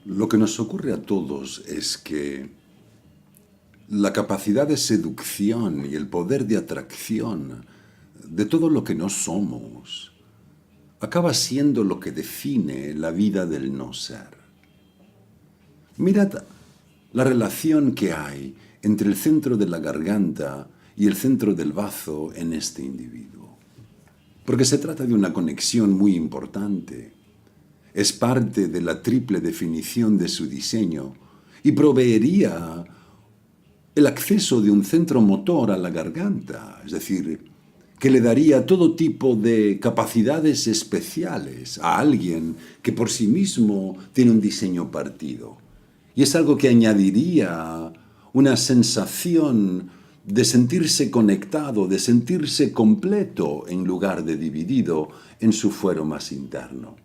Lo que nos ocurre a todos es que la capacidad de seducción y el poder de atracción de todo lo que no somos acaba siendo lo que define la vida del no ser. Mirad la relación que hay entre el centro de la garganta y el centro del bazo en este individuo. Porque se trata de una conexión muy importante. Es parte de la triple definición de su diseño y proveería el acceso de un centro motor a la garganta, es decir, que le daría todo tipo de capacidades especiales a alguien que por sí mismo tiene un diseño partido. Y es algo que añadiría una sensación de sentirse conectado, de sentirse completo en lugar de dividido en su fuero más interno.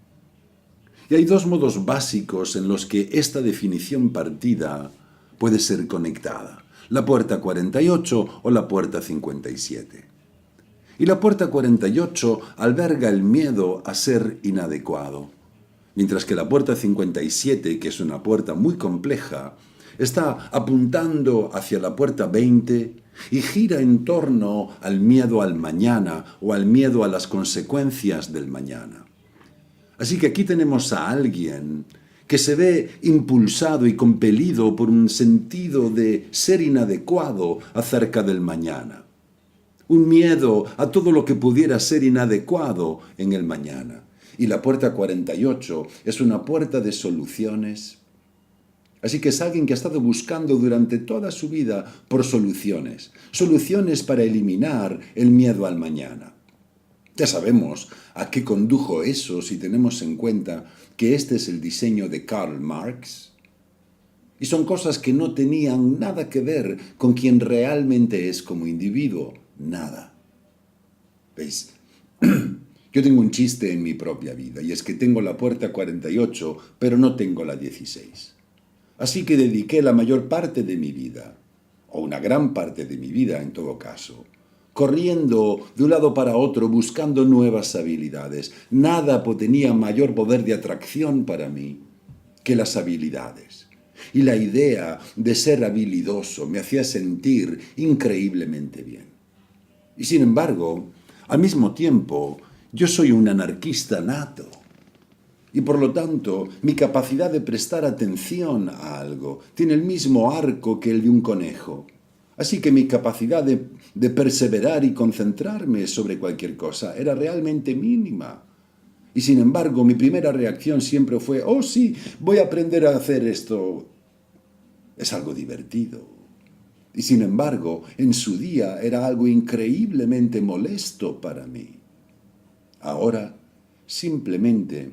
Y hay dos modos básicos en los que esta definición partida puede ser conectada: la puerta 48 o la puerta 57. Y la puerta 48 alberga el miedo a ser inadecuado, mientras que la puerta 57, que es una puerta muy compleja, está apuntando hacia la puerta 20 y gira en torno al miedo al mañana o al miedo a las consecuencias del mañana. Así que aquí tenemos a alguien que se ve impulsado y compelido por un sentido de ser inadecuado acerca del mañana. Un miedo a todo lo que pudiera ser inadecuado en el mañana. Y la puerta 48 es una puerta de soluciones. Así que es alguien que ha estado buscando durante toda su vida por soluciones. Soluciones para eliminar el miedo al mañana. Ya sabemos a qué condujo eso si tenemos en cuenta que este es el diseño de Karl Marx. Y son cosas que no tenían nada que ver con quien realmente es como individuo. Nada. ¿Veis? Yo tengo un chiste en mi propia vida, y es que tengo la puerta 48, pero no tengo la 16. Así que dediqué la mayor parte de mi vida, o una gran parte de mi vida en todo caso, corriendo de un lado para otro buscando nuevas habilidades. Nada tenía mayor poder de atracción para mí que las habilidades. Y la idea de ser habilidoso me hacía sentir increíblemente bien. Y sin embargo, al mismo tiempo, yo soy un anarquista nato. Y por lo tanto, mi capacidad de prestar atención a algo tiene el mismo arco que el de un conejo. Así que mi capacidad de perseverar y concentrarme sobre cualquier cosa era realmente mínima. Y sin embargo, mi primera reacción siempre fue: oh sí, voy a aprender a hacer esto. Es algo divertido. Y sin embargo, en su día era algo increíblemente molesto para mí. Ahora, simplemente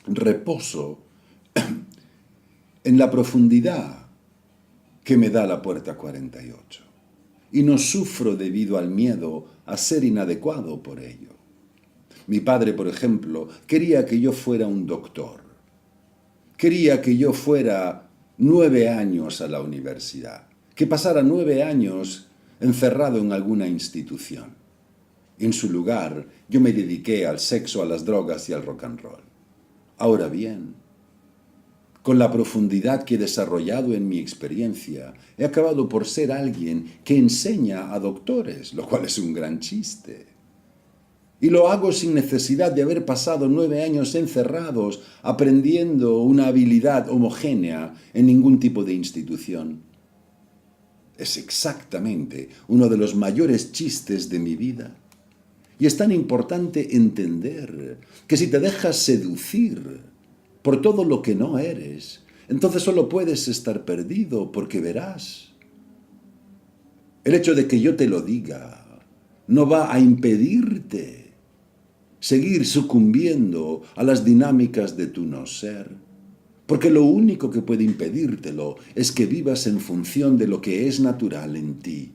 reposo en la profundidad que me da la puerta 48. Y no sufro debido al miedo a ser inadecuado por ello. Mi padre, por ejemplo, quería que yo fuera un doctor. Quería que yo fuera 9 años a la universidad, que pasara 9 años encerrado en alguna institución. En su lugar, yo me dediqué al sexo, a las drogas y al rock and roll. Ahora bien, con la profundidad que he desarrollado en mi experiencia, he acabado por ser alguien que enseña a doctores, lo cual es un gran chiste. Y lo hago sin necesidad de haber pasado 9 años encerrados aprendiendo una habilidad homogénea en ningún tipo de institución. Es exactamente uno de los mayores chistes de mi vida. Y es tan importante entender que si te dejas seducir por todo lo que no eres, entonces solo puedes estar perdido, porque verás, el hecho de que yo te lo diga no va a impedirte seguir sucumbiendo a las dinámicas de tu no ser, porque lo único que puede impedírtelo es que vivas en función de lo que es natural en ti.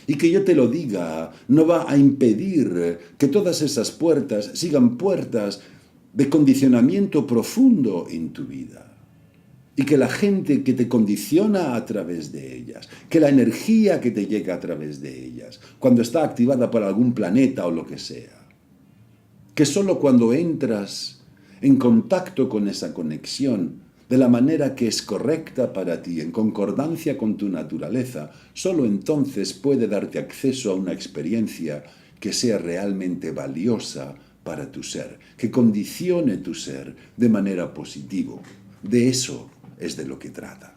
Y que yo te lo diga no va a impedir que todas esas puertas sigan puertas de condicionamiento profundo en tu vida. Y que la gente que te condiciona a través de ellas, que la energía que te llega a través de ellas, cuando está activada por algún planeta o lo que sea, que solo cuando entras en contacto con esa conexión de la manera que es correcta para ti, en concordancia con tu naturaleza, solo entonces puede darte acceso a una experiencia que sea realmente valiosa para tu ser, que condicione tu ser de manera positiva. De eso es de lo que trata.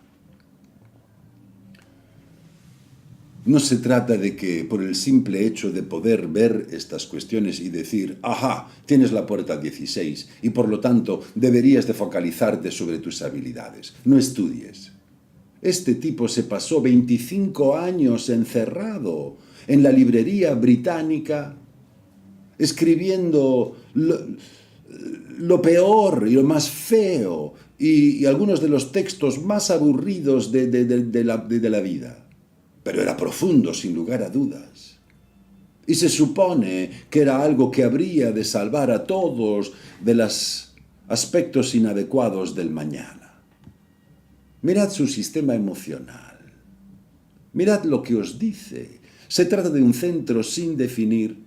No se trata de que por el simple hecho de poder ver estas cuestiones y decir, ajá, tienes la puerta 16 y por lo tanto deberías de focalizarte sobre tus habilidades. No estudies. Este tipo se pasó 25 años encerrado en la librería británica escribiendo lo peor y lo más feo y algunos de los textos más aburridos de la vida. Pero era profundo, sin lugar a dudas. Y se supone que era algo que habría de salvar a todos de los aspectos inadecuados del mañana. Mirad su sistema emocional. Mirad lo que os dice. Se trata de un centro sin definir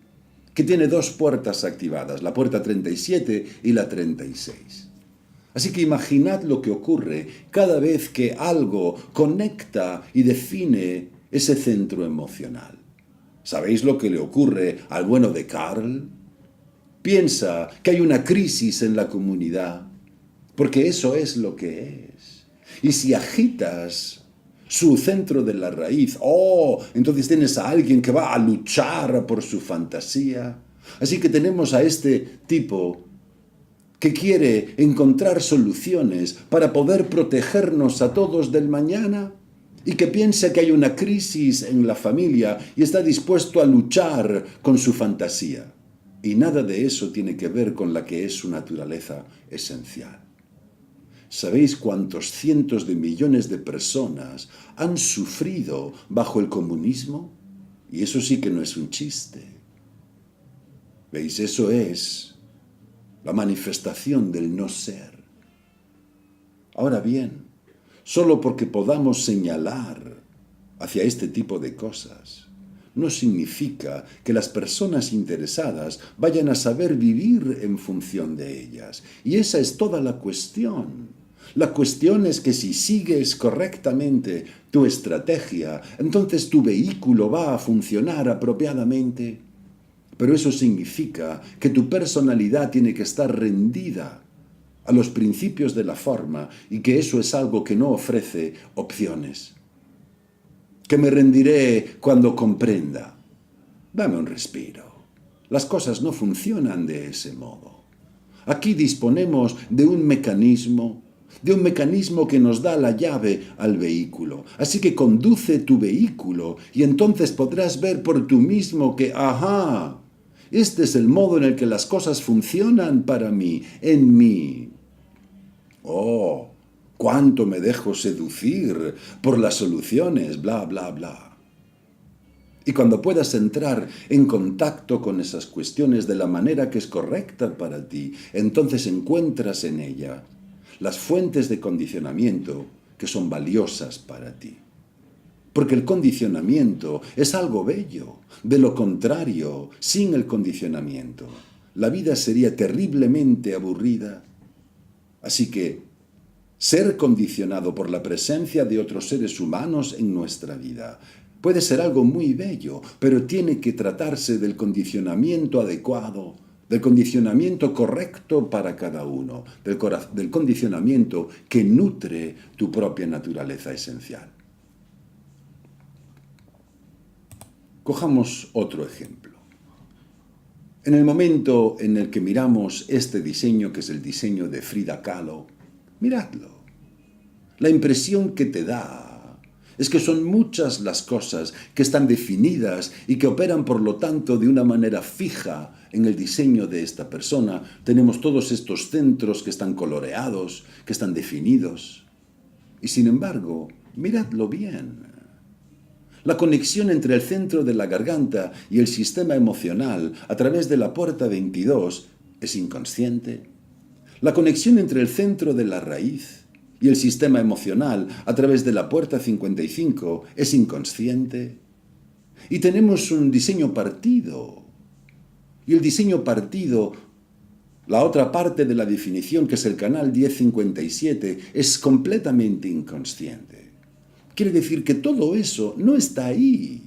que tiene dos puertas activadas, la puerta 37 y la 36. Así que imaginad lo que ocurre cada vez que algo conecta y define ese centro emocional. ¿Sabéis lo que le ocurre al bueno de Carl? Piensa que hay una crisis en la comunidad, porque eso es lo que es. Y si agitas su centro de la raíz, entonces tienes a alguien que va a luchar por su fantasía. Así que tenemos a este tipo que quiere encontrar soluciones para poder protegernos a todos del mañana y que piensa que hay una crisis en la familia y está dispuesto a luchar con su fantasía. Y nada de eso tiene que ver con la que es su naturaleza esencial. ¿Sabéis cuántos cientos de millones de personas han sufrido bajo el comunismo? Y eso sí que no es un chiste. ¿Veis? Eso es la manifestación del no ser. Ahora bien, solo porque podamos señalar hacia este tipo de cosas, no significa que las personas interesadas vayan a saber vivir en función de ellas. Y esa es toda la cuestión. La cuestión es que si sigues correctamente tu estrategia, entonces tu vehículo va a funcionar apropiadamente. Pero eso significa que tu personalidad tiene que estar rendida a los principios de la forma y que eso es algo que no ofrece opciones. Que me rendiré cuando comprenda. Dame un respiro. Las cosas no funcionan de ese modo. Aquí disponemos de un mecanismo que nos da la llave al vehículo. Así que conduce tu vehículo y entonces podrás ver por tú mismo que, este es el modo en el que las cosas funcionan para mí, en mí. Cuánto me dejo seducir por las soluciones, bla, bla, bla. Y cuando puedas entrar en contacto con esas cuestiones de la manera que es correcta para ti, entonces encuentras en ella las fuentes de condicionamiento que son valiosas para ti. Porque el condicionamiento es algo bello. De lo contrario, sin el condicionamiento, la vida sería terriblemente aburrida. Así que ser condicionado por la presencia de otros seres humanos en nuestra vida puede ser algo muy bello, pero tiene que tratarse del condicionamiento adecuado, del condicionamiento correcto para cada uno, del condicionamiento que nutre tu propia naturaleza esencial. Cojamos otro ejemplo. En el momento en el que miramos este diseño, que es el diseño de Frida Kahlo, miradlo. La impresión que te da es que son muchas las cosas que están definidas y que operan, por lo tanto, de una manera fija en el diseño de esta persona. Tenemos todos estos centros que están coloreados, que están definidos. Y sin embargo, miradlo bien. La conexión entre el centro de la garganta y el sistema emocional a través de la puerta 22 es inconsciente. La conexión entre el centro de la raíz y el sistema emocional a través de la puerta 55 es inconsciente. Y tenemos un diseño partido. Y el diseño partido La otra parte de la definición, que es el canal 1057, es completamente inconsciente. Quiere decir que todo eso no está ahí,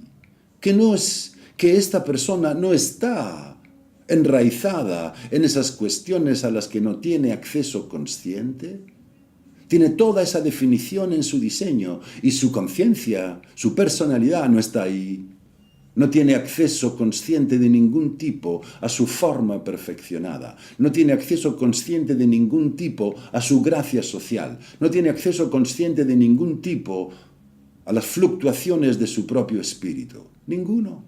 que esta persona no está enraizada en esas cuestiones a las que no tiene acceso consciente. Tiene toda esa definición en su diseño y su conciencia, su personalidad no está ahí. No tiene acceso consciente de ningún tipo a su forma perfeccionada. No tiene acceso consciente de ningún tipo a su gracia social. No tiene acceso consciente de ningún tipo a las fluctuaciones de su propio espíritu. Ninguno.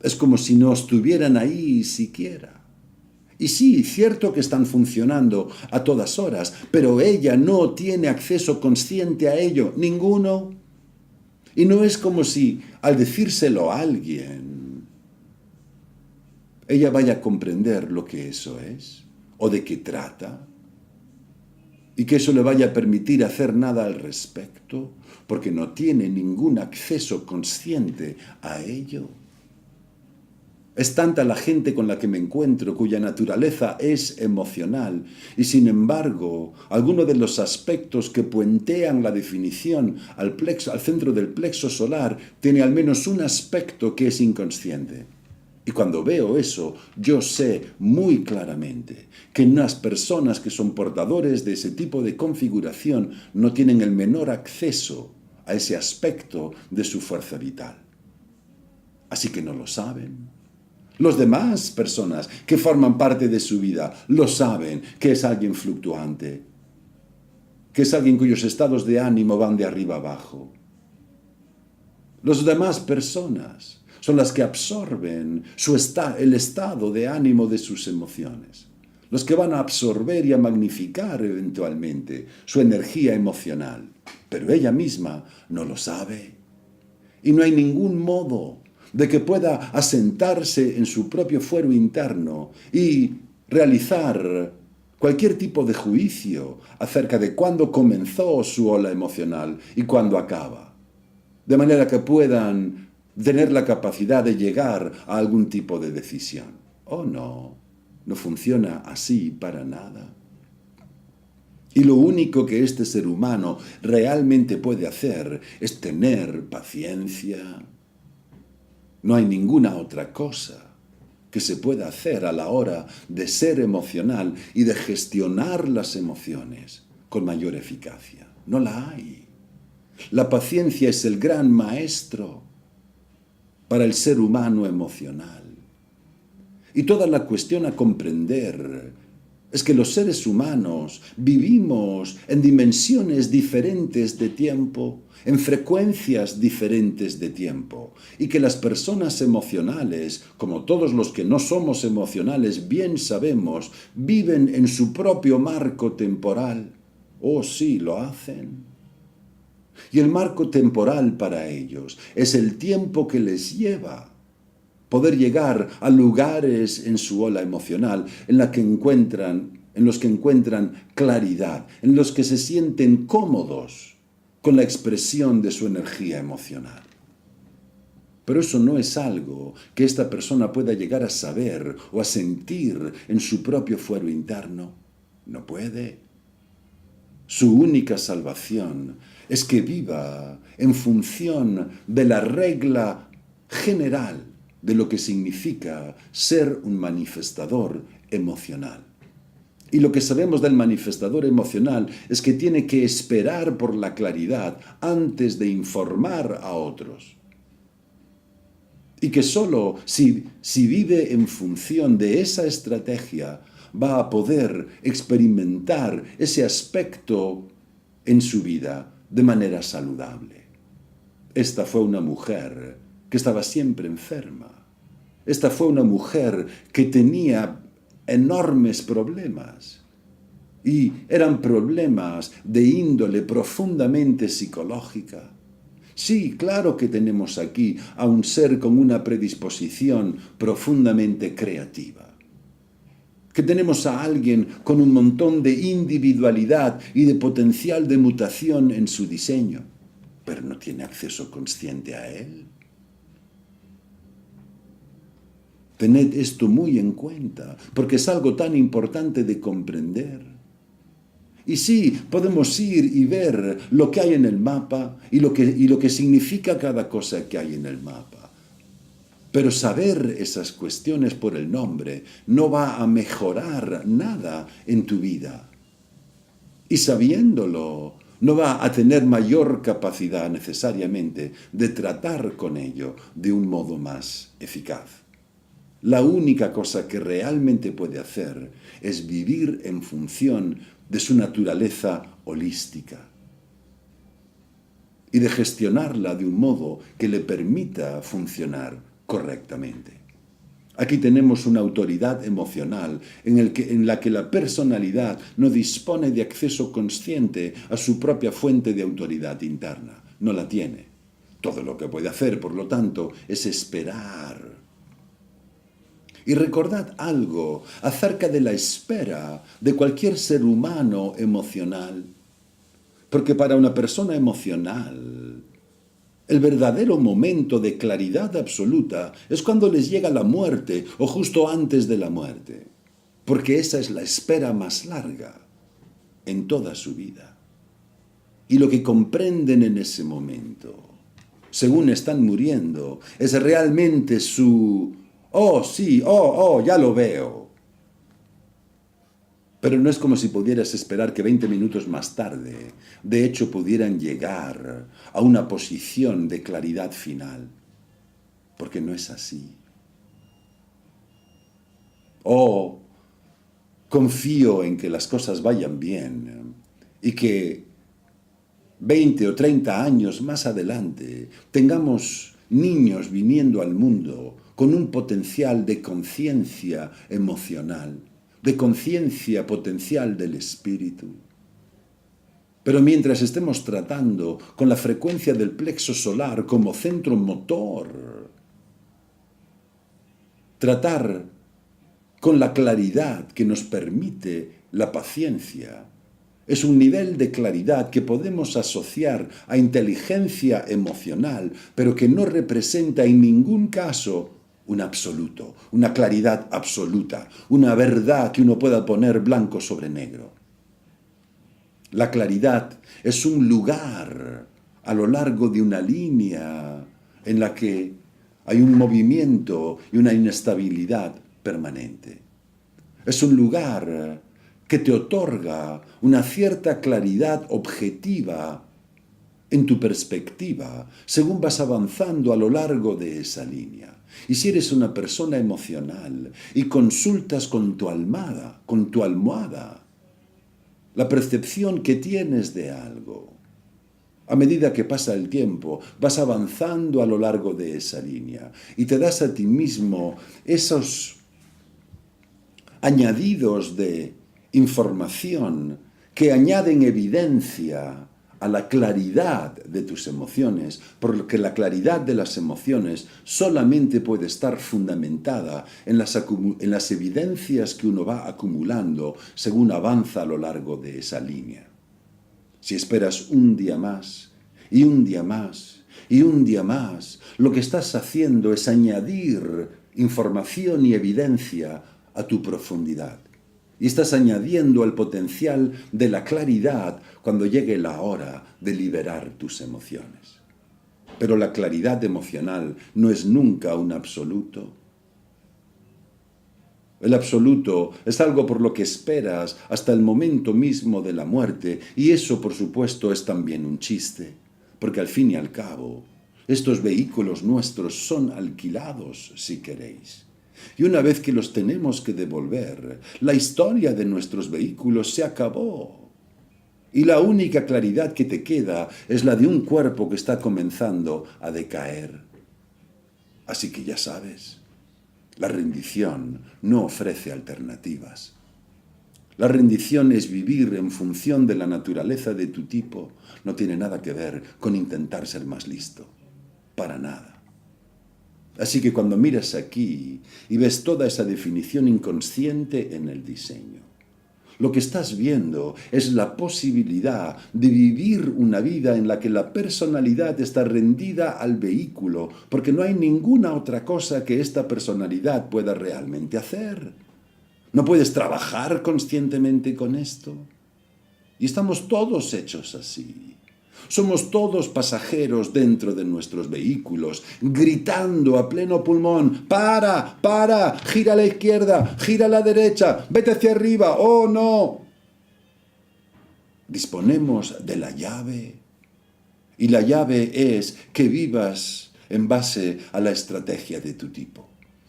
Es como si no estuvieran ahí siquiera. Y sí, cierto que están funcionando a todas horas, pero ella no tiene acceso consciente a ello. Ninguno. Y no es como si, al decírselo a alguien, ella vaya a comprender lo que eso es, o de qué trata, y que eso le vaya a permitir hacer nada al respecto, porque no tiene ningún acceso consciente a ello. Es tanta la gente con la que me encuentro cuya naturaleza es emocional y sin embargo algunos de los aspectos que puentean la definición al centro del plexo solar tiene al menos un aspecto que es inconsciente. Y cuando veo eso, yo sé muy claramente que las personas que son portadores de ese tipo de configuración no tienen el menor acceso a ese aspecto de su fuerza vital. Así que no lo saben. Los demás personas que forman parte de su vida lo saben, que es alguien fluctuante, que es alguien cuyos estados de ánimo van de arriba abajo. Las demás personas son las que absorben el estado de ánimo de sus emociones, los que van a absorber y a magnificar eventualmente su energía emocional, pero ella misma no lo sabe. Y no hay ningún modo de que pueda asentarse en su propio fuero interno y realizar cualquier tipo de juicio acerca de cuándo comenzó su ola emocional y cuándo acaba, de manera que puedan tener la capacidad de llegar a algún tipo de decisión. Oh, no, no funciona así para nada. Y lo único que este ser humano realmente puede hacer es tener paciencia. No hay ninguna otra cosa que se pueda hacer a la hora de ser emocional y de gestionar las emociones con mayor eficacia. No la hay. La paciencia es el gran maestro para el ser humano emocional. Y toda la cuestión a comprender es que los seres humanos vivimos en dimensiones diferentes de tiempo, en frecuencias diferentes de tiempo, y que las personas emocionales, como todos los que no somos emocionales bien sabemos, viven en su propio marco temporal. Oh, sí, lo hacen. Y el marco temporal para ellos es el tiempo que les lleva poder llegar a lugares en su ola emocional en los que encuentran claridad, en los que se sienten cómodos con la expresión de su energía emocional. Pero eso no es algo que esta persona pueda llegar a saber o a sentir en su propio fuero interno. No puede. Su única salvación es que viva en función de la regla general de lo que significa ser un manifestador emocional. Y lo que sabemos del manifestador emocional es que tiene que esperar por la claridad antes de informar a otros. Y que solo si vive en función de esa estrategia va a poder experimentar ese aspecto en su vida de manera saludable. Esta fue una mujer que estaba siempre enferma. Esta fue una mujer que tenía enormes problemas. Y eran problemas de índole profundamente psicológica. Sí, claro que tenemos aquí a un ser con una predisposición profundamente creativa. Que tenemos a alguien con un montón de individualidad y de potencial de mutación en su diseño, pero no tiene acceso consciente a él. Tened esto muy en cuenta, porque es algo tan importante de comprender. Y sí, podemos ir y ver lo que hay en el mapa y lo que significa cada cosa que hay en el mapa. Pero saber esas cuestiones por el nombre no va a mejorar nada en tu vida. Y sabiéndolo, no va a tener mayor capacidad necesariamente de tratar con ello de un modo más eficaz. La única cosa que realmente puede hacer es vivir en función de su naturaleza holística y de gestionarla de un modo que le permita funcionar correctamente. Aquí tenemos una autoridad emocional en la que la personalidad no dispone de acceso consciente a su propia fuente de autoridad interna. No la tiene. Todo lo que puede hacer, por lo tanto, es esperar. Y recordad algo acerca de la espera de cualquier ser humano emocional. Porque para una persona emocional, el verdadero momento de claridad absoluta es cuando les llega la muerte o justo antes de la muerte. Porque esa es la espera más larga en toda su vida. Y lo que comprenden en ese momento, según están muriendo, es realmente su oh, sí, ya lo veo. Pero no es como si pudieras esperar que 20 minutos más tarde, de hecho, pudieran llegar a una posición de claridad final. Porque no es así. Confío en que las cosas vayan bien y que 20 o 30 años más adelante tengamos niños viniendo al mundo con un potencial de conciencia emocional, de conciencia potencial del espíritu. Pero mientras estemos tratando con la frecuencia del plexo solar como centro motor, tratar con la claridad que nos permite la paciencia, es un nivel de claridad que podemos asociar a inteligencia emocional, pero que no representa en ningún caso un absoluto, una claridad absoluta, una verdad que uno pueda poner blanco sobre negro. La claridad es un lugar a lo largo de una línea en la que hay un movimiento y una inestabilidad permanente. Es un lugar que te otorga una cierta claridad objetiva en tu perspectiva según vas avanzando a lo largo de esa línea. Y si eres una persona emocional y consultas con tu almohada, la percepción que tienes de algo, a medida que pasa el tiempo, vas avanzando a lo largo de esa línea y te das a ti mismo esos añadidos de información que añaden evidencia a la claridad de tus emociones, porque la claridad de las emociones solamente puede estar fundamentada en las evidencias que uno va acumulando según avanza a lo largo de esa línea. Si esperas un día más, y un día más, y un día más, lo que estás haciendo es añadir información y evidencia a tu profundidad. Y estás añadiendo al potencial de la claridad cuando llegue la hora de liberar tus emociones. Pero la claridad emocional no es nunca un absoluto. El absoluto es algo por lo que esperas hasta el momento mismo de la muerte, y eso, por supuesto, es también un chiste, porque al fin y al cabo, estos vehículos nuestros son alquilados, si queréis. Y una vez que los tenemos que devolver, la historia de nuestros vehículos se acabó. Y la única claridad que te queda es la de un cuerpo que está comenzando a decaer. Así que ya sabes, la rendición no ofrece alternativas. La rendición es vivir en función de la naturaleza de tu tipo. No tiene nada que ver con intentar ser más listo. Para nada. Así que cuando miras aquí y ves toda esa definición inconsciente en el diseño, Lo que estás viendo es la posibilidad de vivir una vida en la que la personalidad está rendida al vehículo, porque no hay ninguna otra cosa que esta personalidad pueda realmente hacer. No puedes trabajar conscientemente con esto. Y estamos todos hechos así. Somos todos pasajeros dentro de nuestros vehículos, gritando a pleno pulmón: ¡para! ¡Para! ¡Gira a la izquierda! ¡Gira a la derecha! ¡Vete hacia arriba! ¡Oh, no! Disponemos de la llave. Y la llave es que vivas en base a la estrategia de tu tipo.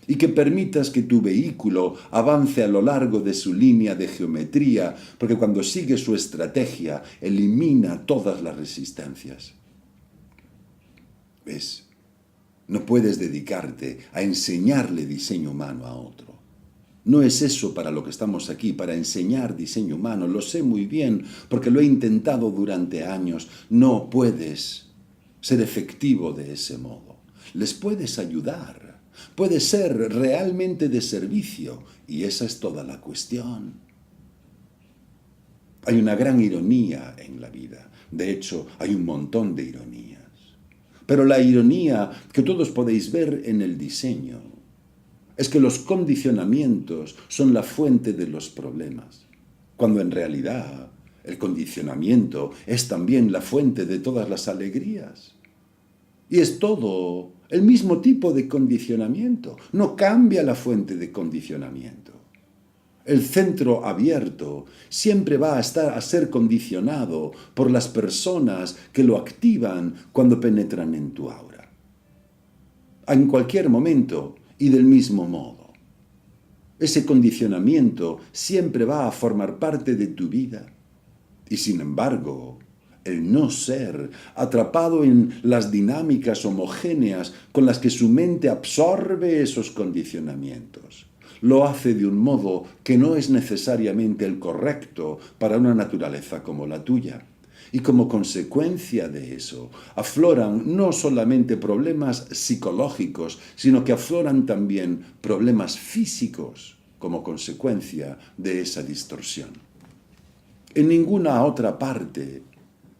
Y que permitas que tu vehículo avance a lo largo de su línea de geometría, porque cuando sigue su estrategia, elimina todas las resistencias. ¿Ves? No puedes dedicarte a enseñarle diseño humano a otro. No es eso para lo que estamos aquí, para enseñar diseño humano. Lo sé muy bien, porque lo he intentado durante años. No puedes ser efectivo de ese modo. Les puedes ayudar. Puede ser realmente de servicio, y esa es toda la cuestión. Hay una gran ironía en la vida. De hecho, hay un montón de ironías. Pero la ironía que todos podéis ver en el diseño es que los condicionamientos son la fuente de los problemas, cuando en realidad el condicionamiento es también la fuente de todas las alegrías. Y es todo el mismo tipo de condicionamiento. No cambia la fuente de condicionamiento. El centro abierto siempre va a ser condicionado por las personas que lo activan cuando penetran en tu aura. En cualquier momento y del mismo modo. Ese condicionamiento siempre va a formar parte de tu vida. Y sin embargo, el no ser, atrapado en las dinámicas homogéneas con las que su mente absorbe esos condicionamientos, lo hace de un modo que no es necesariamente el correcto para una naturaleza como la tuya. Y como consecuencia de eso, afloran no solamente problemas psicológicos, sino que afloran también problemas físicos como consecuencia de esa distorsión. En ninguna otra parte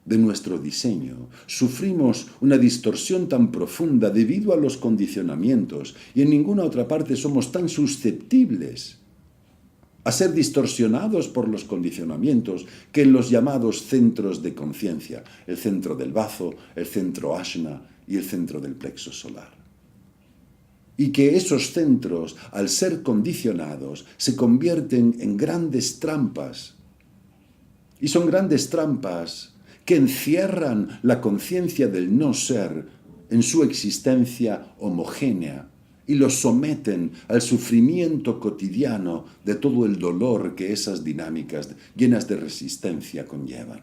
de nuestro diseño sufrimos una distorsión tan profunda debido a los condicionamientos, y en ninguna otra parte somos tan susceptibles a ser distorsionados por los condicionamientos que en los llamados centros de conciencia, el centro del bazo, el centro Ajna y el centro del plexo solar. Y que esos centros, al ser condicionados, se convierten en grandes trampas. Y son grandes trampas que encierran la conciencia del no ser en su existencia homogénea y los someten al sufrimiento cotidiano de todo el dolor que esas dinámicas llenas de resistencia conllevan.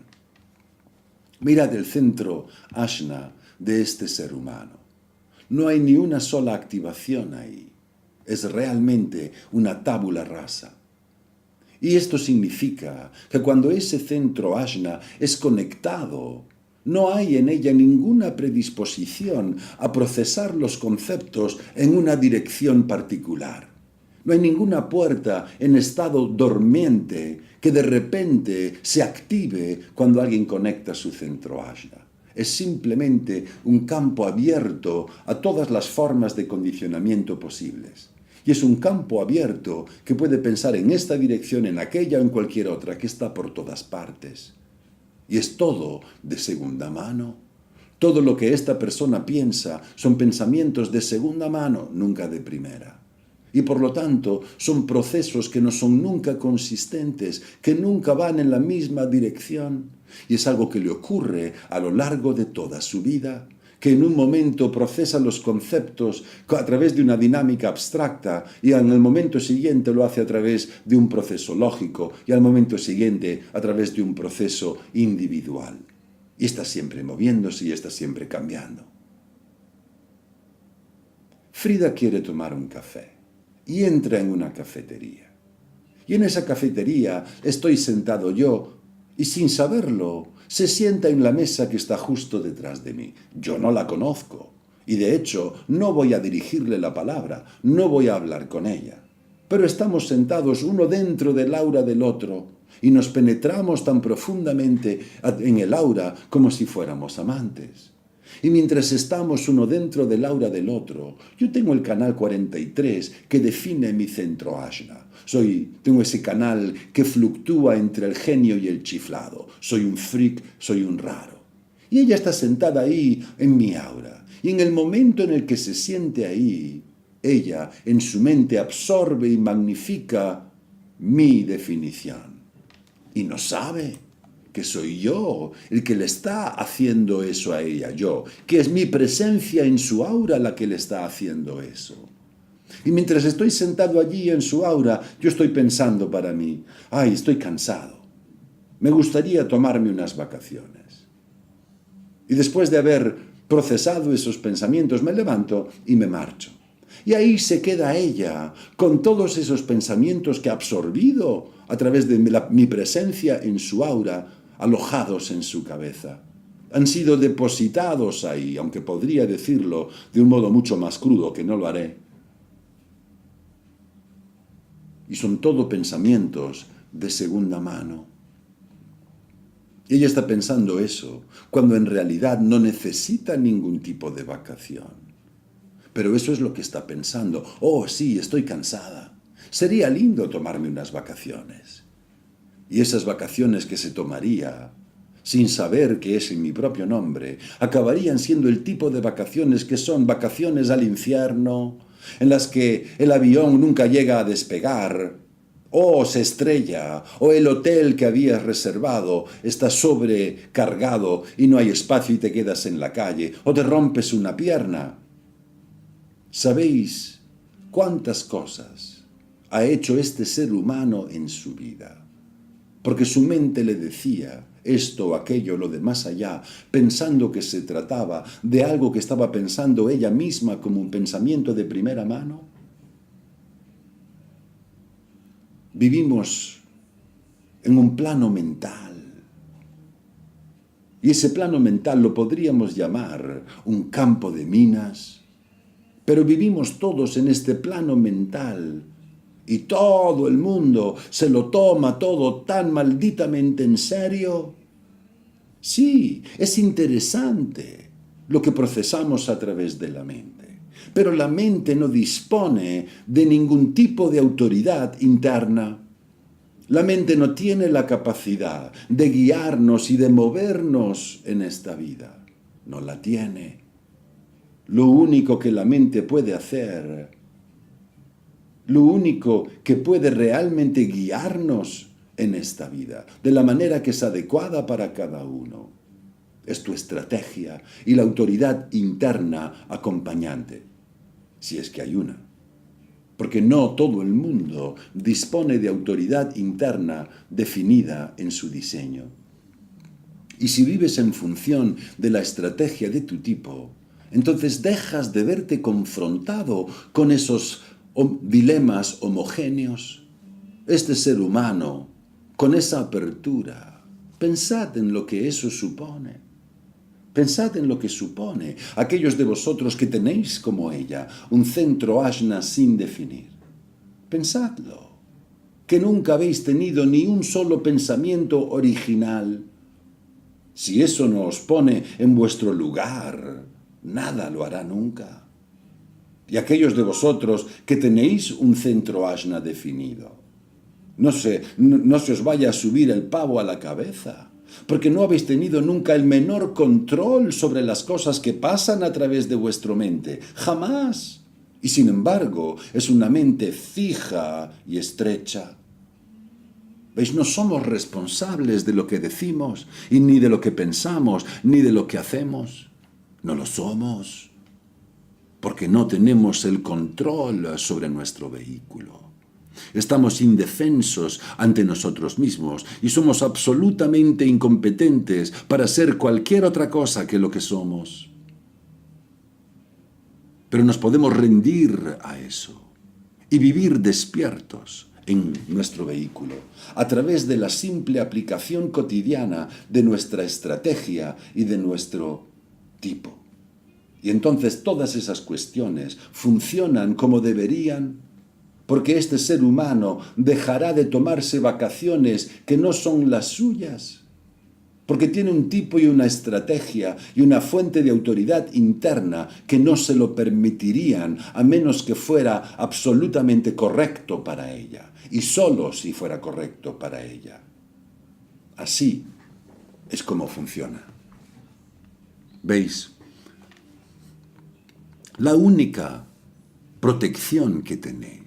Mirad el centro Ajna de este ser humano. No hay ni una sola activación ahí. Es realmente una tabula rasa. Y esto significa que cuando ese centro Ajna es conectado, no hay en ella ninguna predisposición a procesar los conceptos en una dirección particular. No hay ninguna puerta en estado dormiente que de repente se active cuando alguien conecta su centro Ajna. Es simplemente un campo abierto a todas las formas de condicionamiento posibles. Y es un campo abierto que puede pensar en esta dirección, en aquella o en cualquier otra, que está por todas partes. Y es todo de segunda mano. Todo lo que esta persona piensa son pensamientos de segunda mano, nunca de primera. Y por lo tanto son procesos que no son nunca consistentes, que nunca van en la misma dirección. Y es algo que le ocurre a lo largo de toda su vida, que en un momento procesa los conceptos a través de una dinámica abstracta y en el momento siguiente lo hace a través de un proceso lógico y al momento siguiente a través de un proceso individual. Y está siempre moviéndose y está siempre cambiando. Frida quiere tomar un café y entra en una cafetería. Y en esa cafetería estoy sentado yo y sin saberlo se sienta en la mesa que está justo detrás de mí. Yo no la conozco y de hecho no voy a dirigirle la palabra, no voy a hablar con ella. Pero estamos sentados uno dentro del aura del otro y nos penetramos tan profundamente en el aura como si fuéramos amantes. Y mientras estamos uno dentro del aura del otro, yo tengo el canal 43 que define mi centro Ajna. Tengo ese canal que fluctúa entre el genio y el chiflado. Soy un freak, soy un raro. Y ella está sentada ahí en mi aura. Y en el momento en el que se siente ahí, ella en su mente absorbe y magnifica mi definición. Y no sabe que soy yo el que le está haciendo eso a ella, yo, que es mi presencia en su aura la que le está haciendo eso. Y mientras estoy sentado allí en su aura, yo estoy pensando para mí, ay, estoy cansado, me gustaría tomarme unas vacaciones. Y después de haber procesado esos pensamientos, me levanto y me marcho. Y ahí se queda ella, con todos esos pensamientos que ha absorbido a través de mi presencia en su aura, alojados en su cabeza. Han sido depositados ahí, aunque podría decirlo de un modo mucho más crudo, que no lo haré. Y son todo pensamientos de segunda mano. Ella está pensando eso, cuando en realidad no necesita ningún tipo de vacación. Pero eso es lo que está pensando. Oh, sí, estoy cansada. Sería lindo tomarme unas vacaciones. Y esas vacaciones que se tomaría, sin saber que es en mi propio nombre, acabarían siendo el tipo de vacaciones que son vacaciones al infierno, en las que el avión nunca llega a despegar, o se estrella, o el hotel que habías reservado está sobrecargado y no hay espacio y te quedas en la calle, o te rompes una pierna. ¿Sabéis cuántas cosas ha hecho este ser humano en su vida? Porque su mente le decía esto o aquello, lo de más allá, pensando que se trataba de algo que estaba pensando ella misma como un pensamiento de primera mano. Vivimos en un plano mental. Y ese plano mental lo podríamos llamar un campo de minas. Pero vivimos todos en este plano mental y todo el mundo se lo toma todo tan malditamente en serio. Sí, es interesante lo que procesamos a través de la mente, pero la mente no dispone de ningún tipo de autoridad interna. La mente no tiene la capacidad de guiarnos y de movernos en esta vida. No la tiene. Lo único que la mente puede hacer, lo único que puede realmente guiarnos en esta vida, de la manera que es adecuada para cada uno, es tu estrategia y la autoridad interna acompañante, si es que hay una. Porque no todo el mundo dispone de autoridad interna definida en su diseño. Y si vives en función de la estrategia de tu tipo, entonces dejas de verte confrontado con esos dilemas homogéneos. Este ser humano, con esa apertura, pensad en lo que eso supone. Pensad en lo que supone aquellos de vosotros que tenéis como ella un centro Ajna sin definir. Pensadlo, que nunca habéis tenido ni un solo pensamiento original. Si eso no os pone en vuestro lugar, nada lo hará nunca. Y aquellos de vosotros que tenéis un centro Ajna definido, no se os vaya a subir el pavo a la cabeza, porque no habéis tenido nunca el menor control sobre las cosas que pasan a través de vuestra mente. Jamás. Y sin embargo, es una mente fija y estrecha. ¿Veis? No somos responsables de lo que decimos, y ni de lo que pensamos, ni de lo que hacemos. No lo somos, porque no tenemos el control sobre nuestro vehículo. Estamos indefensos ante nosotros mismos y somos absolutamente incompetentes para ser cualquier otra cosa que lo que somos. Pero nos podemos rendir a eso y vivir despiertos en nuestro vehículo, a través de la simple aplicación cotidiana de nuestra estrategia y de nuestro tipo. Y entonces todas esas cuestiones funcionan como deberían, porque este ser humano dejará de tomarse vacaciones que no son las suyas, porque tiene un tipo y una estrategia y una fuente de autoridad interna que no se lo permitirían a menos que fuera absolutamente correcto para ella, y solo si fuera correcto para ella. Así es como funciona. ¿Veis? La única protección que tenéis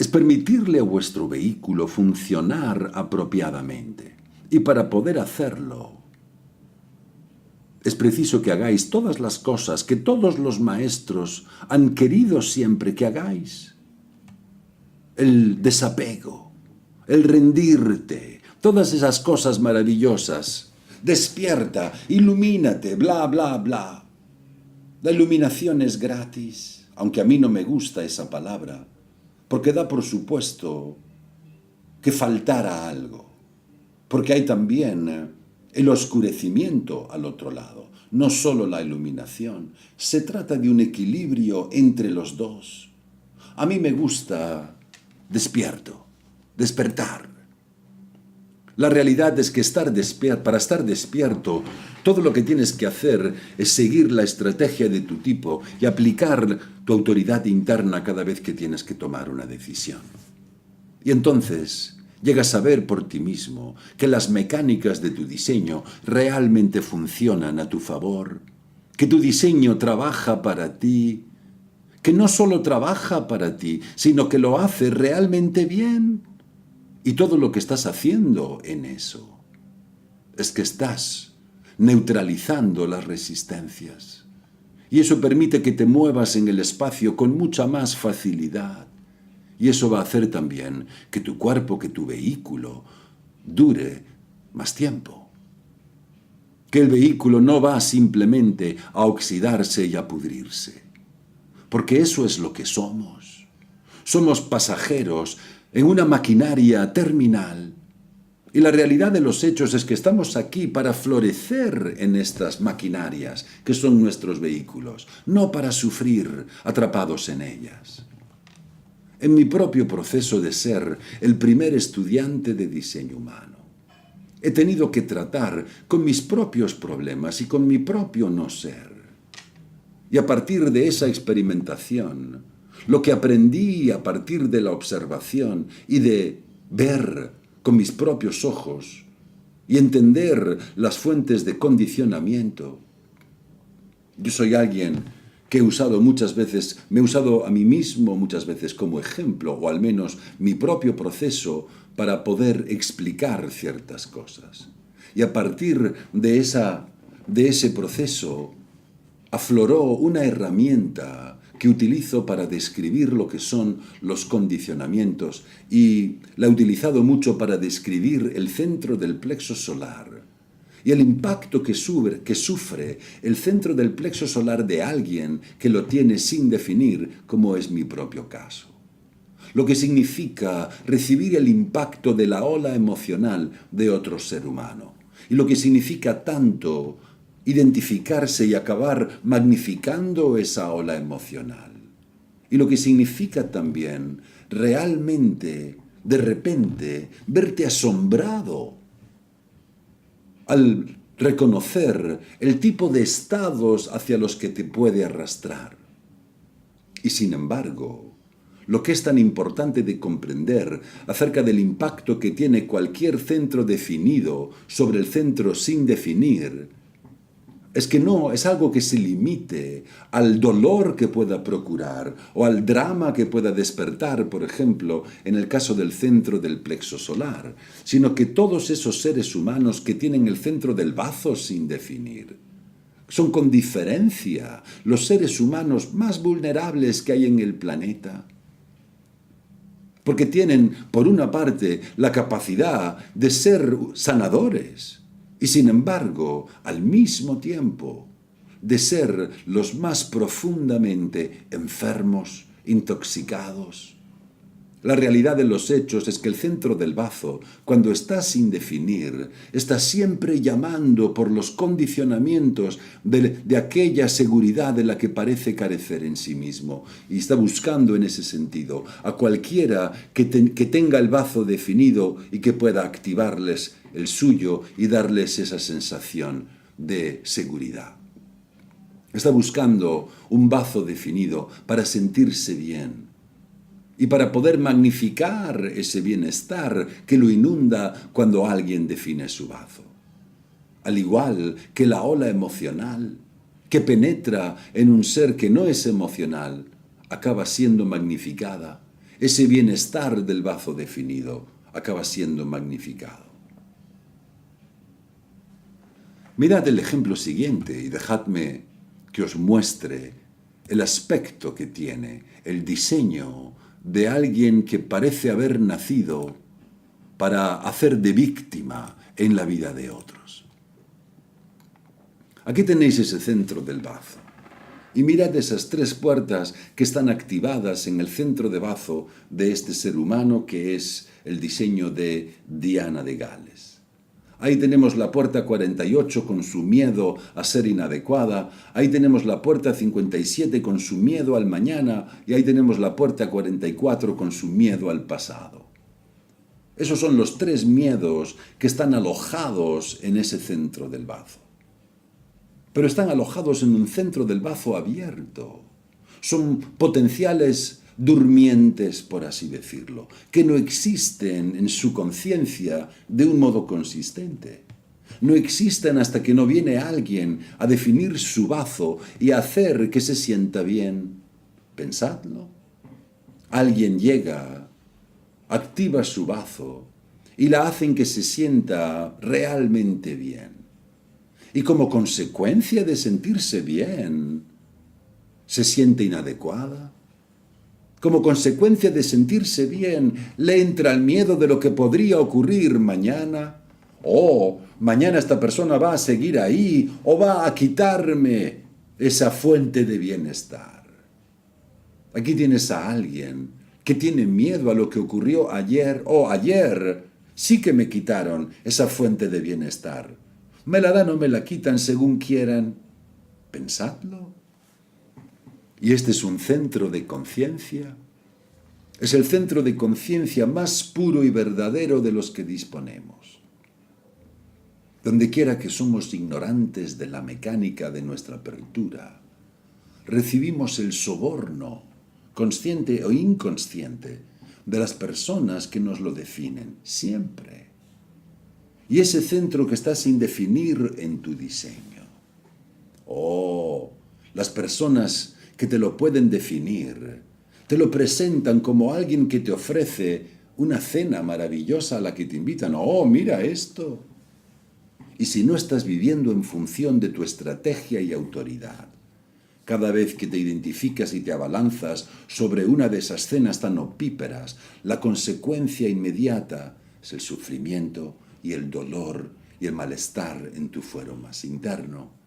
es permitirle a vuestro vehículo funcionar apropiadamente. Y para poder hacerlo, es preciso que hagáis todas las cosas que todos los maestros han querido siempre que hagáis. El desapego, el rendirte, todas esas cosas maravillosas. Despierta, ilumínate, bla, bla, bla. La iluminación es gratis, aunque a mí no me gusta esa palabra, porque da por supuesto que faltara algo. Porque hay también el oscurecimiento al otro lado, no solo la iluminación. Se trata de un equilibrio entre los dos. A mí me gusta despertar. La realidad es que para estar despierto, todo lo que tienes que hacer es seguir la estrategia de tu tipo y aplicar tu autoridad interna cada vez que tienes que tomar una decisión. Y entonces llegas a ver por ti mismo que las mecánicas de tu diseño realmente funcionan a tu favor, que tu diseño trabaja para ti, que no solo trabaja para ti, sino que lo hace realmente bien. Y todo lo que estás haciendo en eso es que estás neutralizando las resistencias. Y eso permite que te muevas en el espacio con mucha más facilidad. Y eso va a hacer también que tu cuerpo, que tu vehículo, dure más tiempo. Que el vehículo no va simplemente a oxidarse y a pudrirse. Porque eso es lo que somos. Somos pasajeros en una maquinaria terminal. Y la realidad de los hechos es que estamos aquí para florecer en estas maquinarias, que son nuestros vehículos, no para sufrir atrapados en ellas. En mi propio proceso de ser el primer estudiante de diseño humano, he tenido que tratar con mis propios problemas y con mi propio no ser. Y a partir de esa experimentación, lo que aprendí a partir de la observación y de ver con mis propios ojos y entender las fuentes de condicionamiento. Yo soy alguien que he usado muchas veces, me he usado a mí mismo muchas veces como ejemplo, o al menos mi propio proceso, para poder explicar ciertas cosas. Y a partir de ese proceso afloró una herramienta que utilizo para describir lo que son los condicionamientos, y la he utilizado mucho para describir el centro del plexo solar y el impacto que sufre el centro del plexo solar de alguien que lo tiene sin definir, como es mi propio caso. Lo que significa recibir el impacto de la ola emocional de otro ser humano, y lo que significa tanto identificarse y acabar magnificando esa ola emocional. Y lo que significa también realmente, de repente, verte asombrado al reconocer el tipo de estados hacia los que te puede arrastrar. Y sin embargo, lo que es tan importante de comprender acerca del impacto que tiene cualquier centro definido sobre el centro sin definir, es que no es algo que se limite al dolor que pueda procurar o al drama que pueda despertar, por ejemplo, en el caso del centro del plexo solar, sino que todos esos seres humanos que tienen el centro del bazo sin definir son con diferencia los seres humanos más vulnerables que hay en el planeta. Porque tienen, por una parte, la capacidad de ser sanadores, y sin embargo, al mismo tiempo, de ser los más profundamente enfermos, intoxicados. La realidad de los hechos es que el centro del bazo, cuando está sin definir, está siempre llamando por los condicionamientos de aquella seguridad de la que parece carecer en sí mismo. Y está buscando en ese sentido a cualquiera que tenga el bazo definido y que pueda activarles el suyo y darles esa sensación de seguridad. Está buscando un bazo definido para sentirse bien y para poder magnificar ese bienestar que lo inunda cuando alguien define su bazo. Al igual que la ola emocional que penetra en un ser que no es emocional, acaba siendo magnificada. Ese bienestar del bazo definido acaba siendo magnificado. Mirad el ejemplo siguiente y dejadme que os muestre el aspecto que tiene, el diseño de alguien que parece haber nacido para hacer de víctima en la vida de otros. Aquí tenéis ese centro del bazo. Y mirad esas 3 puertas que están activadas en el centro de bazo de este ser humano que es el diseño de Diana de Gales. Ahí tenemos la puerta 48 con su miedo a ser inadecuada. Ahí tenemos la puerta 57 con su miedo al mañana. Y ahí tenemos la puerta 44 con su miedo al pasado. Esos son los 3 miedos que están alojados en ese centro del bazo. Pero están alojados en un centro del bazo abierto. Son potenciales durmientes, por así decirlo, que no existen en su conciencia de un modo consistente. No existen hasta que no viene alguien a definir su bazo y a hacer que se sienta bien. Pensadlo. Alguien llega, activa su bazo y la hacen que se sienta realmente bien. Y como consecuencia de sentirse bien, se siente inadecuada. Como consecuencia de sentirse bien, le entra el miedo de lo que podría ocurrir mañana. Mañana esta persona va a seguir ahí o va a quitarme esa fuente de bienestar. Aquí tienes a alguien que tiene miedo a lo que ocurrió ayer. Ayer sí que me quitaron esa fuente de bienestar. Me la dan o me la quitan según quieran. Pensadlo. Y este es un centro de conciencia. Es el centro de conciencia más puro y verdadero de los que disponemos. Donde quiera que somos ignorantes de la mecánica de nuestra apertura, recibimos el soborno, consciente o inconsciente, de las personas que nos lo definen, siempre. Y ese centro que está sin definir en tu diseño. Las personas que te lo pueden definir, te lo presentan como alguien que te ofrece una cena maravillosa a la que te invitan. Mira esto. Y si no estás viviendo en función de tu estrategia y autoridad, cada vez que te identificas y te abalanzas sobre una de esas cenas tan opíperas, la consecuencia inmediata es el sufrimiento y el dolor y el malestar en tu fuero más interno.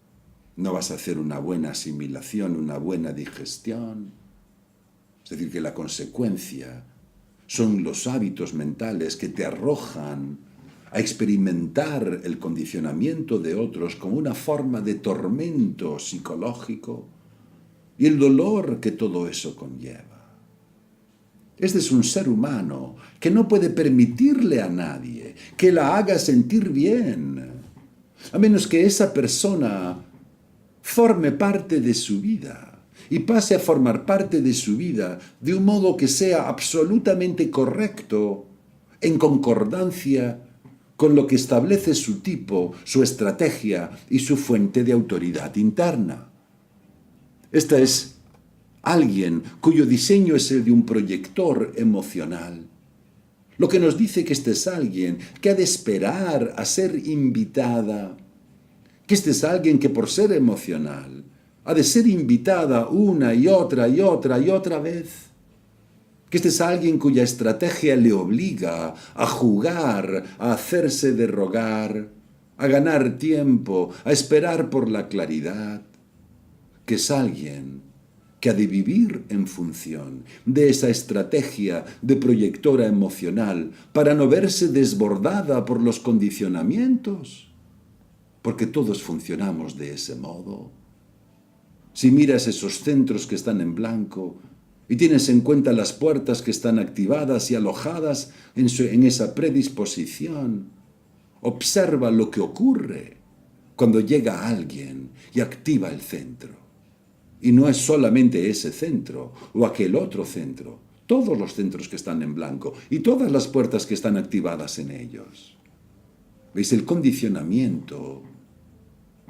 No vas a hacer una buena asimilación, una buena digestión. Es decir, que la consecuencia son los hábitos mentales que te arrojan a experimentar el condicionamiento de otros como una forma de tormento psicológico y el dolor que todo eso conlleva. Este es un ser humano que no puede permitirle a nadie que la haga sentir bien, a menos que esa persona forme parte de su vida y pase a formar parte de su vida de un modo que sea absolutamente correcto, en concordancia con lo que establece su tipo, su estrategia y su fuente de autoridad interna. Esta es alguien cuyo diseño es el de un proyector emocional. Lo que nos dice que este es alguien que ha de esperar a ser invitada, que este es alguien que por ser emocional ha de ser invitada una y otra y otra y otra vez. Que este es alguien cuya estrategia le obliga a jugar, a hacerse de rogar, a ganar tiempo, a esperar por la claridad. Que es alguien que ha de vivir en función de esa estrategia de proyectora emocional para no verse desbordada por los condicionamientos, porque todos funcionamos de ese modo. Si miras esos centros que están en blanco y tienes en cuenta las puertas que están activadas y alojadas en esa predisposición, observa lo que ocurre cuando llega alguien y activa el centro. Y no es solamente ese centro o aquel otro centro, todos los centros que están en blanco y todas las puertas que están activadas en ellos. ¿Veis? El condicionamiento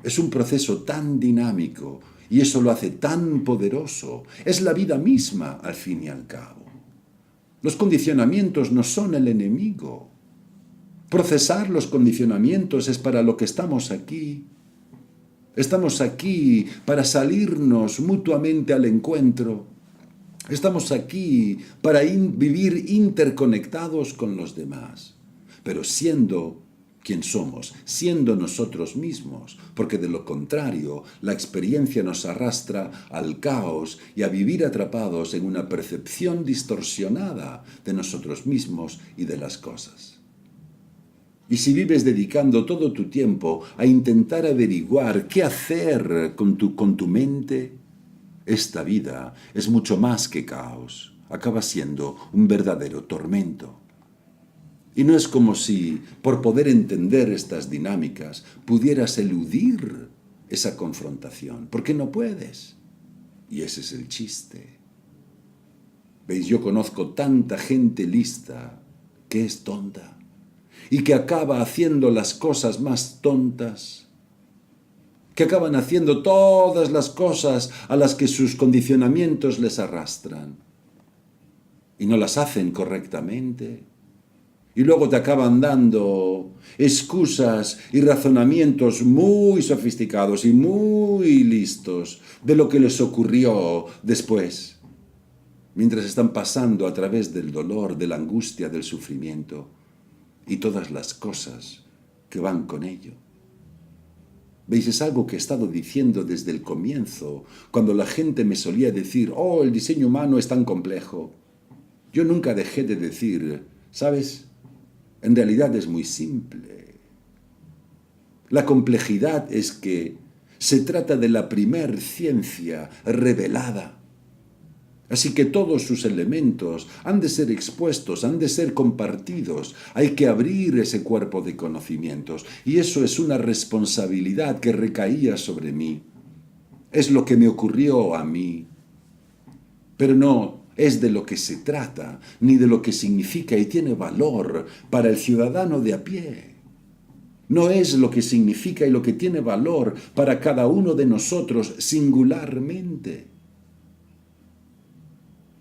es un proceso tan dinámico y eso lo hace tan poderoso. Es la vida misma, al fin y al cabo. Los condicionamientos no son el enemigo. Procesar los condicionamientos es para lo que estamos aquí. Estamos aquí para salirnos mutuamente al encuentro. Estamos aquí para vivir interconectados con los demás, pero siendo quien somos, siendo nosotros mismos, porque de lo contrario, la experiencia nos arrastra al caos y a vivir atrapados en una percepción distorsionada de nosotros mismos y de las cosas. Y si vives dedicando todo tu tiempo a intentar averiguar qué hacer con tu mente, esta vida es mucho más que caos, acaba siendo un verdadero tormento. Y no es como si, por poder entender estas dinámicas, pudieras eludir esa confrontación, porque no puedes. Y ese es el chiste. ¿Veis? Yo conozco tanta gente lista que es tonta y que acaba haciendo las cosas más tontas, que acaban haciendo todas las cosas a las que sus condicionamientos les arrastran y no las hacen correctamente. Y luego te acaban dando excusas y razonamientos muy sofisticados y muy listos de lo que les ocurrió después, mientras están pasando a través del dolor, de la angustia, del sufrimiento y todas las cosas que van con ello. ¿Veis? Es algo que he estado diciendo desde el comienzo, cuando la gente me solía decir, oh, el diseño humano es tan complejo. Yo nunca dejé de decir, ¿sabes? En realidad es muy simple. La complejidad es que se trata de la primer ciencia revelada. Así que todos sus elementos han de ser expuestos, han de ser compartidos. Hay que abrir ese cuerpo de conocimientos. Y eso es una responsabilidad que recaía sobre mí. Es lo que me ocurrió a mí. Pero no es de lo que se trata, ni de lo que significa y tiene valor para el ciudadano de a pie. No es lo que significa y lo que tiene valor para cada uno de nosotros singularmente.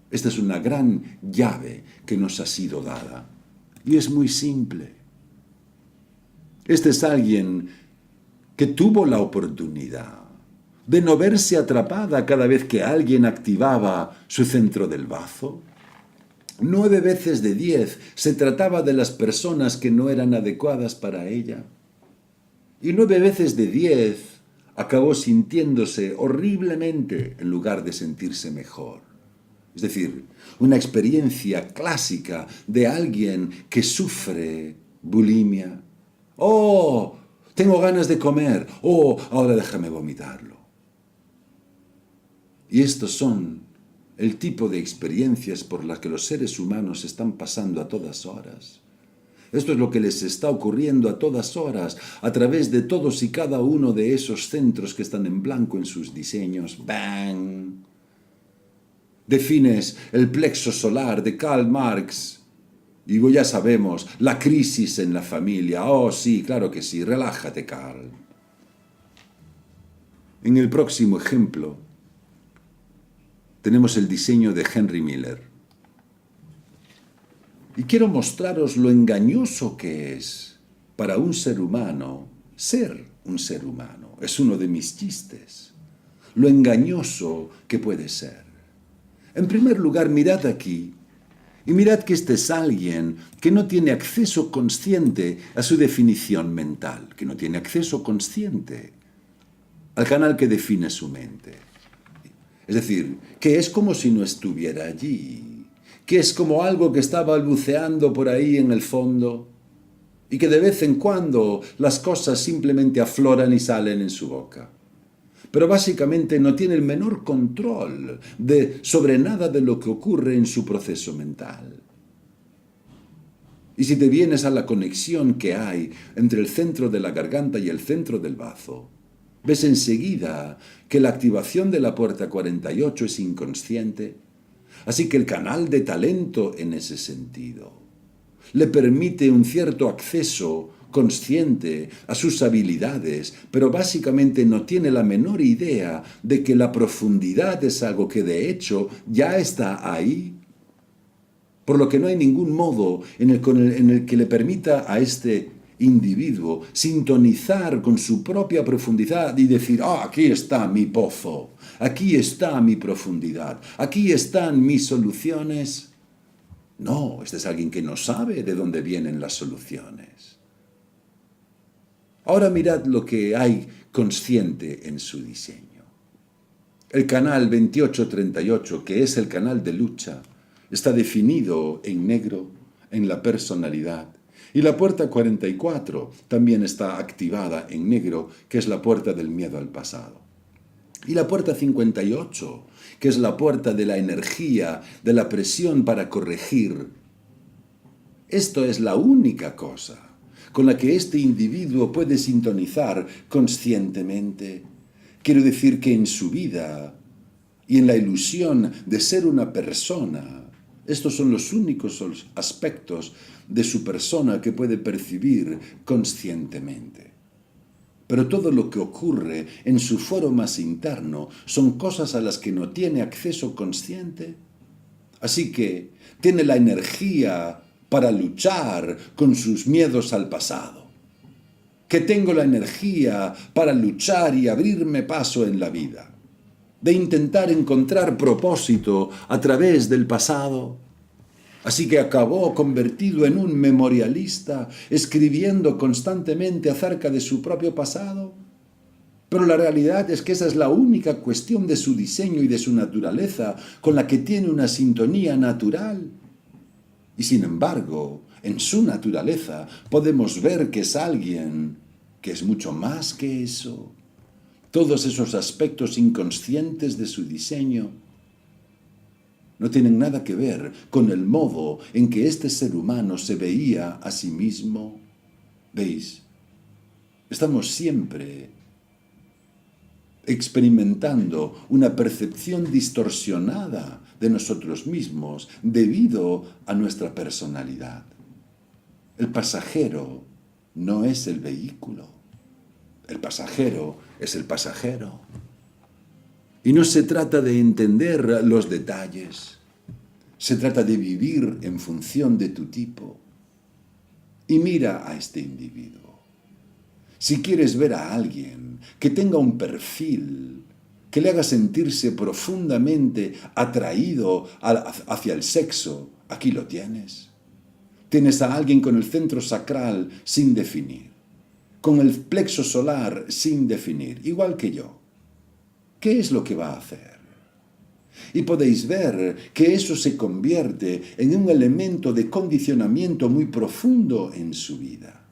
Esta es una gran llave que nos ha sido dada. Y es muy simple. Este es alguien que tuvo la oportunidad de no verse atrapada cada vez que alguien activaba su centro del bazo. 9 veces de 10 se trataba de las personas que no eran adecuadas para ella. Y 9 veces de 10 acabó sintiéndose horriblemente en lugar de sentirse mejor. Es decir, una experiencia clásica de alguien que sufre bulimia. ¡Oh! Tengo ganas de comer. ¡Oh! Ahora déjame vomitarlo. Y estos son el tipo de experiencias por las que los seres humanos están pasando a todas horas. Esto es lo que les está ocurriendo a todas horas, a través de todos y cada uno de esos centros que están en blanco en sus diseños. ¡Bang! Defines el plexo solar de Karl Marx y ya sabemos, la crisis en la familia. Oh, sí, claro que sí, relájate, Karl. En el próximo ejemplo tenemos el diseño de Henry Miller. Y quiero mostraros lo engañoso que es para un ser humano ser un ser humano. Es uno de mis chistes. Lo engañoso que puede ser. En primer lugar, mirad aquí. Y mirad que este es alguien que no tiene acceso consciente a su definición mental, que no tiene acceso consciente al canal que define su mente. Es decir, que es como si no estuviera allí, que es como algo que está balbuceando por ahí en el fondo y que de vez en cuando las cosas simplemente afloran y salen en su boca. Pero básicamente no tiene el menor control sobre nada de lo que ocurre en su proceso mental. Y si te vienes a la conexión que hay entre el centro de la garganta y el centro del bazo, ves enseguida que la activación de la puerta 48 es inconsciente, así que el canal de talento en ese sentido le permite un cierto acceso consciente a sus habilidades, pero básicamente no tiene la menor idea de que la profundidad es algo que de hecho ya está ahí, por lo que no hay ningún modo en el que le permita a este individuo sintonizar con su propia profundidad y decir, aquí está mi pozo, aquí está mi profundidad, aquí están mis soluciones. No, este es alguien que no sabe de dónde vienen las soluciones. Ahora mirad lo que hay consciente en su diseño. El canal 2838, que es el canal de lucha, está definido en negro en la personalidad. Y la puerta 44 también está activada en negro, que es la puerta del miedo al pasado. Y la puerta 58, que es la puerta de la energía, de la presión para corregir. Esto es la única cosa con la que este individuo puede sintonizar conscientemente. Quiero decir que en su vida y en la ilusión de ser una persona, estos son los únicos aspectos de su persona que puede percibir conscientemente. Pero todo lo que ocurre en su foro más interno son cosas a las que no tiene acceso consciente. Así que tiene la energía para luchar con sus miedos al pasado. Que tengo la energía para luchar y abrirme paso en la vida. De intentar encontrar propósito a través del pasado. Así que acabó convertido en un memorialista, escribiendo constantemente acerca de su propio pasado. Pero la realidad es que esa es la única cuestión de su diseño y de su naturaleza con la que tiene una sintonía natural. Y sin embargo, en su naturaleza podemos ver que es alguien que es mucho más que eso. Todos esos aspectos inconscientes de su diseño no tienen nada que ver con el modo en que este ser humano se veía a sí mismo. ¿Veis? Estamos siempre experimentando una percepción distorsionada de nosotros mismos debido a nuestra personalidad. El pasajero no es el vehículo. El pasajero es el pasajero. Y no se trata de entender los detalles, se trata de vivir en función de tu tipo. Y mira a este individuo. Si quieres ver a alguien que tenga un perfil que le haga sentirse profundamente atraído hacia el sexo, aquí lo tienes. Tienes a alguien con el centro sacral sin definir, con el plexo solar sin definir, igual que yo. ¿Qué es lo que va a hacer? Y podéis ver que eso se convierte en un elemento de condicionamiento muy profundo en su vida.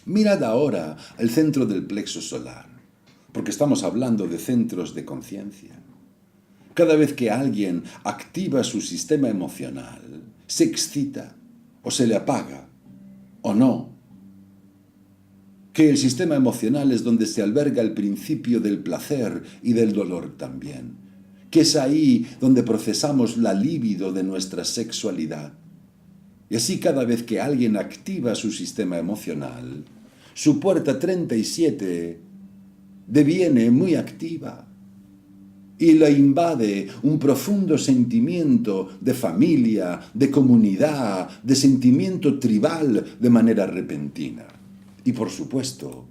Mirad ahora el centro del plexo solar, porque estamos hablando de centros de conciencia. Cada vez que alguien activa su sistema emocional, se excita, o se le apaga, o no. Que el sistema emocional es donde se alberga el principio del placer y del dolor también. Que es ahí donde procesamos la libido de nuestra sexualidad. Y así cada vez que alguien activa su sistema emocional, su puerta 37 deviene muy activa y la invade un profundo sentimiento de familia, de comunidad, de sentimiento tribal de manera repentina. Y por supuesto,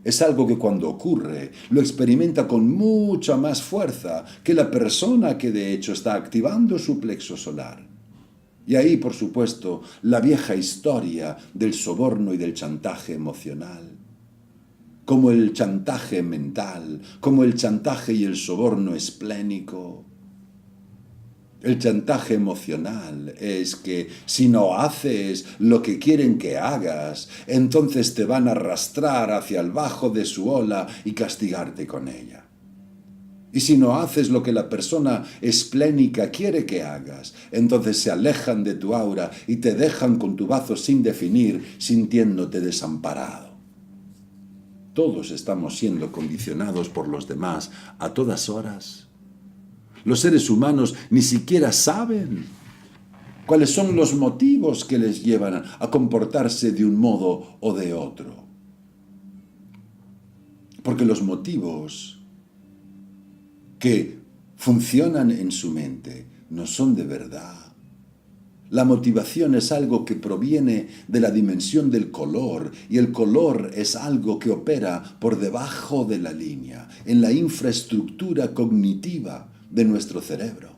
es algo que cuando ocurre lo experimenta con mucha más fuerza que la persona que de hecho está activando su plexo solar. Y ahí, por supuesto, la vieja historia del soborno y del chantaje emocional. como el chantaje mental, como el chantaje y el soborno esplénico. El chantaje emocional es que si no haces lo que quieren que hagas, entonces te van a arrastrar hacia el bajo de su ola y castigarte con ella. Y si no haces lo que la persona esplénica quiere que hagas, entonces se alejan de tu aura y te dejan con tu bazo sin definir, sintiéndote desamparado. Todos estamos siendo condicionados por los demás a todas horas. Los seres humanos ni siquiera saben cuáles son los motivos que les llevan a comportarse de un modo o de otro. Porque los motivos que funcionan en su mente no son de verdad. La motivación es algo que proviene de la dimensión del color, y el color es algo que opera por debajo de la línea, en la infraestructura cognitiva de nuestro cerebro.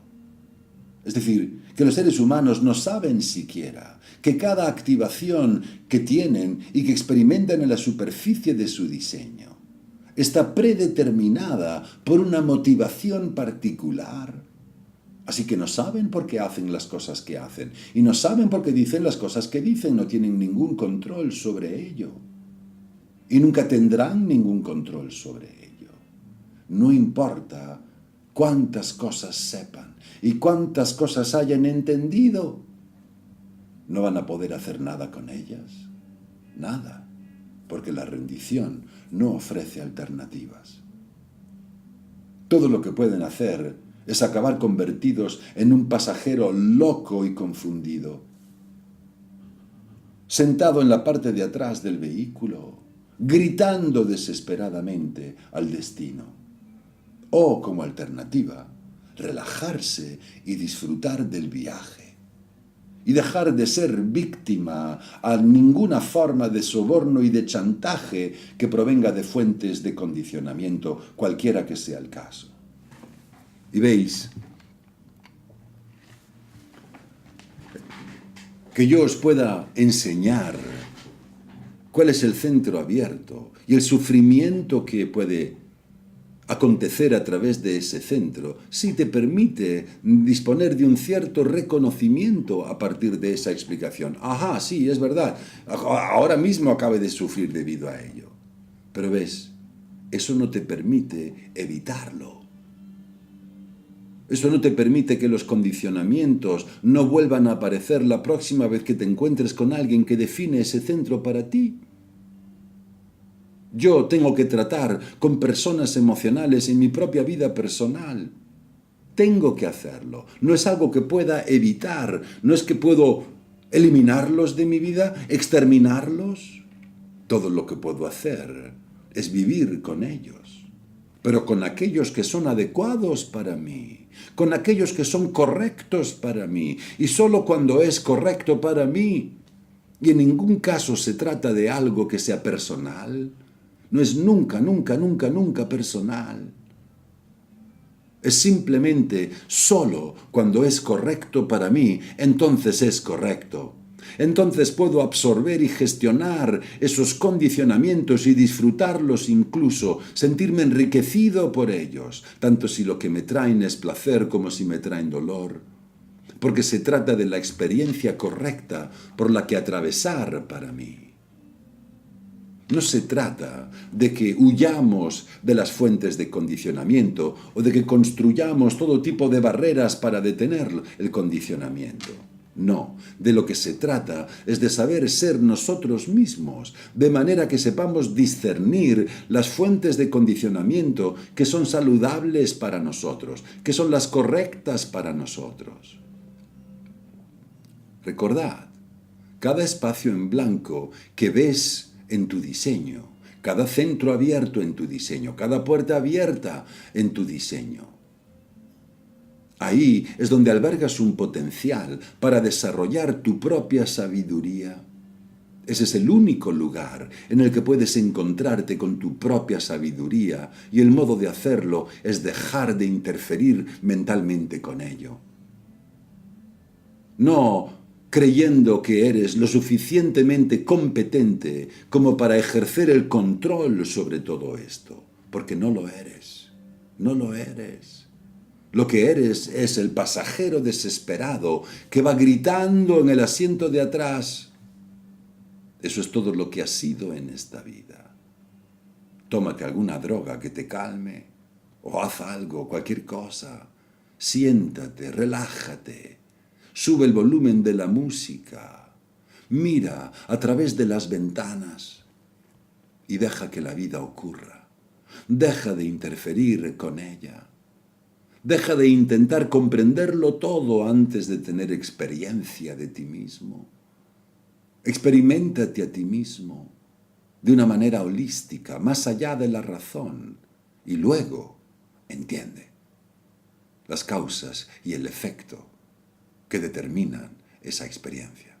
Es decir, que los seres humanos no saben siquiera que cada activación que tienen y que experimentan en la superficie de su diseño está predeterminada por una motivación particular. Así que no saben por qué hacen las cosas que hacen, y no saben por qué dicen las cosas que dicen, no tienen ningún control sobre ello. Y nunca tendrán ningún control sobre ello. No importa cuántas cosas sepan y cuántas cosas hayan entendido, no van a poder hacer nada con ellas. Nada. Porque la rendición no ofrece alternativas. Todo lo que pueden hacer es acabar convertidos en un pasajero loco y confundido, sentado en la parte de atrás del vehículo, gritando desesperadamente al destino. O, como alternativa, relajarse y disfrutar del viaje. Y dejar de ser víctima a ninguna forma de soborno y de chantaje que provenga de fuentes de condicionamiento, cualquiera que sea el caso. Y veis que yo os pueda enseñar cuál es el centro abierto y el sufrimiento que puede acontecer a través de ese centro, si te permite disponer de un cierto reconocimiento a partir de esa explicación. Ajá, sí, es verdad, ahora mismo acabe de sufrir debido a ello. Pero ves, eso no te permite evitarlo. Eso no te permite que los condicionamientos no vuelvan a aparecer la próxima vez que te encuentres con alguien que define ese centro para ti. Yo tengo que tratar con personas emocionales en mi propia vida personal. Tengo que hacerlo. No es algo que pueda evitar. No es que puedo eliminarlos de mi vida, exterminarlos. Todo lo que puedo hacer es vivir con ellos. Pero con aquellos que son adecuados para mí. Con aquellos que son correctos para mí. Y solo cuando es correcto para mí. Y en ningún caso se trata de algo que sea personal. No es nunca personal. Es simplemente solo cuando es correcto para mí, entonces es correcto. Entonces puedo absorber y gestionar esos condicionamientos y disfrutarlos incluso, sentirme enriquecido por ellos, tanto si lo que me traen es placer como si me traen dolor. Porque se trata de la experiencia correcta por la que atravesar para mí. No se trata de que huyamos de las fuentes de condicionamiento o de que construyamos todo tipo de barreras para detener el condicionamiento. No, de lo que se trata es de saber ser nosotros mismos, de manera que sepamos discernir las fuentes de condicionamiento que son saludables para nosotros, que son las correctas para nosotros. Recordad, cada espacio en blanco que ves en tu diseño, cada centro abierto en tu diseño, cada puerta abierta en tu diseño. Ahí es donde albergas un potencial para desarrollar tu propia sabiduría. Ese es el único lugar en el que puedes encontrarte con tu propia sabiduría, y el modo de hacerlo es dejar de interferir mentalmente con ello. No creyendo que eres lo suficientemente competente como para ejercer el control sobre todo esto, porque no lo eres, no lo eres. Lo que eres es el pasajero desesperado que va gritando en el asiento de atrás. Eso es todo lo que has sido en esta vida. Tómate alguna droga que te calme, o haz algo, cualquier cosa. Siéntate, relájate, sube el volumen de la música, mira a través de las ventanas y deja que la vida ocurra. Deja de interferir con ella. Deja de intentar comprenderlo todo antes de tener experiencia de ti mismo. Experiméntate a ti mismo de una manera holística, más allá de la razón, y luego entiende las causas y el efecto que determinan esa experiencia.